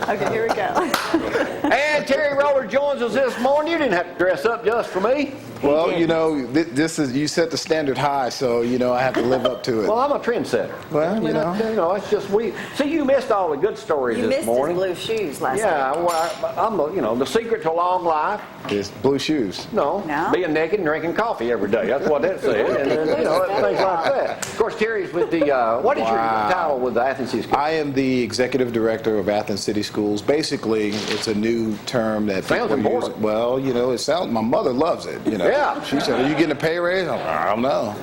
Okay, here we go. And Terry Roller joins us this morning. You didn't have to dress up just for me. Well, you know, this is, you set the standard high, so, you know, I have to live up to it. Well, I'm a trendsetter. Well, you know. It's just we. See, you missed all the good stories You this missed morning. his blue shoes last week. Yeah, well, I'm, you know, the secret to long life. It's blue shoes. No, being naked and drinking coffee every day. That's what that said. And you know, things like that. Of course, Terry's with the, what is your title with the Athens City Schools? I am the executive director of Athens City Schools. Basically, it's a new term that Sounds people important. use. Well, you know, it sounds, my mother loves it, you know. Yeah. She said, are you getting a pay raise? I'm like, I don't know.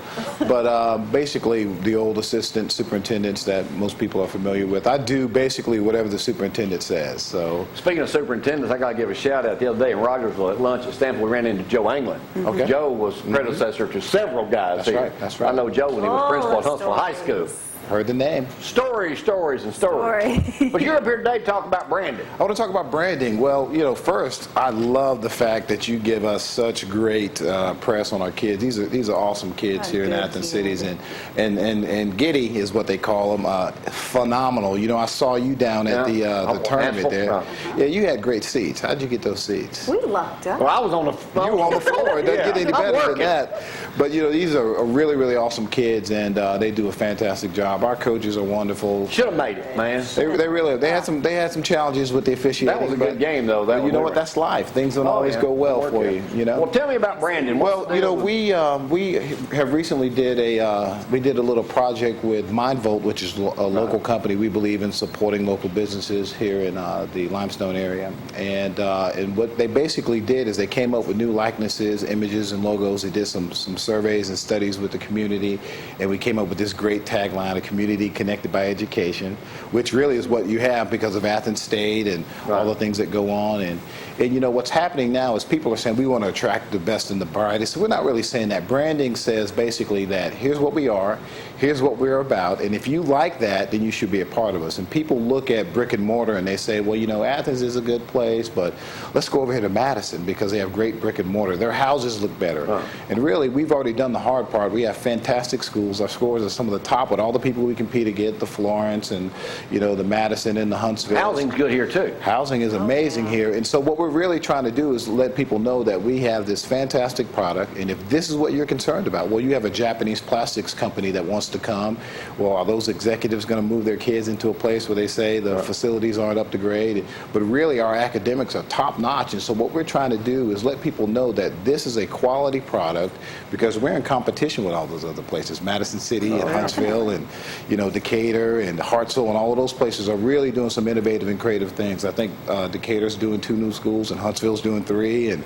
But basically, the old assistant superintendents that most people are familiar with, I do basically whatever the superintendent says. So. Speaking of superintendents, I got to give a shout out the other day in Rogersville at lunch at Stanford. We ran into Joe Anglin. Okay. Joe was predecessor to several guys That's here. right, that's right. I know Joe when he was principal at Huntsville High School. Heard the name. Stories, and stories. But you're up here today to talk about branding. I want to talk about branding. Well, you know, first, I love the fact that you give us such great press on our kids. These are awesome kids here in Athens Cities, and giddy is what they call them. Phenomenal. You know, I saw you down at the tournament there. Yeah, you had great seats. How'd you get those seats? We lucked up. Well, I was on the You were on the floor. It doesn't get any better than that. But you know, these are really, really awesome kids, and they do a fantastic job. Our coaches are wonderful. Should have made it, man. They really had some challenges with the officiating. That was a good game, though. But you know what? That's life. Things don't always go well for you. You know. Well, tell me about branding. Well, you know, we have recently did a little project with MindVolt, which is a local company. We believe in supporting local businesses here in the Limestone area. And what they basically did is they came up with new likenesses, images, and logos. They did some surveys and studies with the community, and we came up with this great tagline: "A community connected by education," which really is what you have because of Athens State and all the things that go on. And you know, what's happening now is people are saying we want to attract the best and the brightest. So we're not really saying that. Branding says basically that here's what we are, here's what we're about, and if you like that, then you should be a part of us. And people look at brick and mortar and they say, well, you know, Athens is a good place, but let's go over here to Madison because they have great brick and mortar. Their houses look better. And really, we've already done the hard part. We have fantastic schools. Our scores are some of the top with all the people we compete against, the Florence and, you know, the Madison and the Huntsville. Housing's good here, too. Housing is amazing here. And so what we're really trying to do is let people know that we have this fantastic product, and if this is what you're concerned about, well, you have a Japanese plastics company that wants to come. Well, are those executives going to move their kids into a place where they say the facilities aren't up to grade? But really, our academics are top notch, and so what we're trying to do is let people know that this is a quality product because we're in competition with all those other places. Madison City and Huntsville and, you know, Decatur and Hartselle and all of those places are really doing some innovative and creative things. I think Decatur's doing 2 new schools and Huntsville's doing 3, and,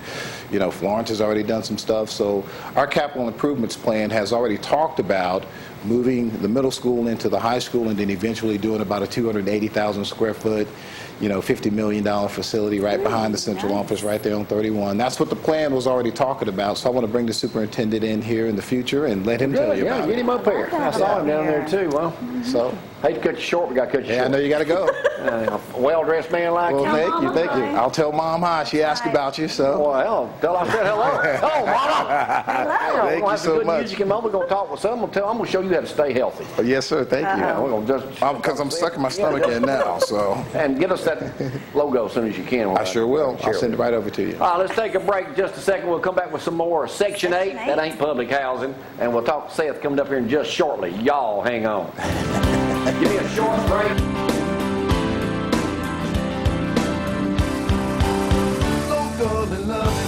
you know, Florence has already done some stuff. So our capital improvements plan has already talked about moving the middle school into the high school and then eventually doing about a 280,000 square foot, you know, $50 million facility right behind the central office right there on 31. That's what the plan was already talking about. So I want to bring the superintendent in here in the future and let him tell you about it. Get him up here. I saw him down there, too. Well, So, hate to cut you short, we got to cut you short. yeah, I know you got to go. A well-dressed man like Well, you. thank you. I'll tell Mom hi. She asked about you, so. Well, tell her I said hello. Hello, Mama. Hello. Thank We'll you have so some good much. music, and Mom, we're going to talk with some. I'm going to show you how to stay healthy. Yes, sir. Thank you. Yeah, we're going to just... Because I'm sucking my stomach in now, so. And get us that logo as soon as you can. I sure will. I'll send it right over to you. All right, let's take a break in just a second. We'll come back with some more Section 8. That ain't public housing. And we'll talk to Seth coming up here in just shortly. Y'all hang on. Give me a short break. So good and loving.